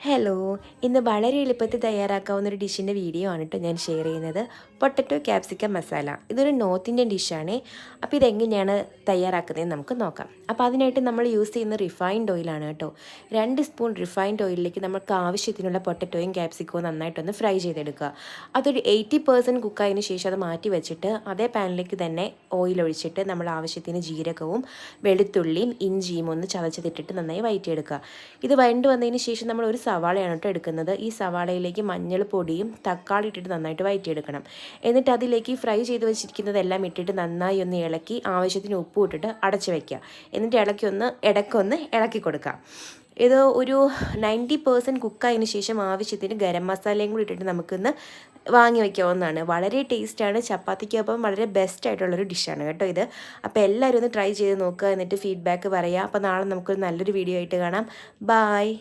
Hello, ഇന്ന് വളരെ എളുപ്പത്തിൽ തയ്യാറാക്കാവുന്ന ഒരു ഡിഷിൻ്റെ വീഡിയോ ആണ് കേട്ടോ ഞാൻ ഷെയർ ചെയ്യുന്നത്. Potato capsicum masala. ഇതൊരു നോർത്ത് ഇന്ത്യൻ ഡിഷാണ്. അപ്പോൾ ഇതെങ്ങനെയാണ് തയ്യാറാക്കുന്നതെന്ന് നമുക്ക് നോക്കാം. അപ്പോൾ അതിനായിട്ട് നമ്മൾ യൂസ് ചെയ്യുന്ന റിഫൈൻഡ് ഓയിലാണ് കേട്ടോ. 2 സ്പൂൺ റിഫൈൻഡ് ഓയിലിലേക്ക് നമുക്ക് ആവശ്യത്തിനുള്ള പൊട്ടറ്റോയും ക്യാപ്സിക്കവും നന്നായിട്ടൊന്ന് ഫ്രൈ ചെയ്തെടുക്കുക. അതൊരു 80% കുക്കായതിനു ശേഷം അത് മാറ്റി വെച്ചിട്ട് അതേ പാനിലേക്ക് തന്നെ ഓയിൽ ഒഴിച്ചിട്ട് നമ്മൾ ആവശ്യത്തിന് ജീരകവും വെളുത്തുള്ളിയും ഇഞ്ചിയും ഒന്ന് ചതച്ചതിട്ടിട്ട് നന്നായി വഴറ്റിയെടുക്കുക. ഇത് വഴണ്ട് വന്നതിന് ശേഷം നമ്മൾ ഒരു സവാളയാണ് കേട്ടോ എടുക്കുന്നത്. ഈ സവാളയിലേക്ക് മഞ്ഞൾപ്പൊടിയും തക്കാളി ഇട്ടിട്ട് നന്നായിട്ട് വഴറ്റിയെടുക്കണം. എന്നിട്ട് അതിലേക്ക് ഫ്രൈ ചെയ്ത് വെച്ചിരിക്കുന്നതെല്ലാം ഇട്ടിട്ട് നന്നായി ഒന്ന് ഇളക്കി ആവശ്യത്തിന് ഉപ്പ് ഇട്ടിട്ട് അടച്ചു വയ്ക്കുക. എന്നിട്ട് ഇടയ്ക്കൊന്ന് ഇളക്കി കൊടുക്കുക. ഇത് ഒരു 90% കുക്കായതിന് ശേഷം ആവശ്യത്തിന് ഗരം മസാലയും കൂടി ഇട്ടിട്ട് നമുക്കിന്ന് വാങ്ങി വയ്ക്കാവുന്നതാണ്. വളരെ ടേസ്റ്റാണ്. ചപ്പാത്തിക്കൊപ്പം വളരെ ബെസ്റ്റ് ആയിട്ടുള്ളൊരു ഡിഷാണ് കേട്ടോ ഇത്. അപ്പോൾ എല്ലാവരും ഒന്ന് ട്രൈ ചെയ്ത് നോക്കുക. എന്നിട്ട് ഫീഡ്ബാക്ക് പറയുക. അപ്പോൾ നാളെ നമുക്കൊരു നല്ലൊരു വീഡിയോ ആയിട്ട് കാണാം. ബായ്.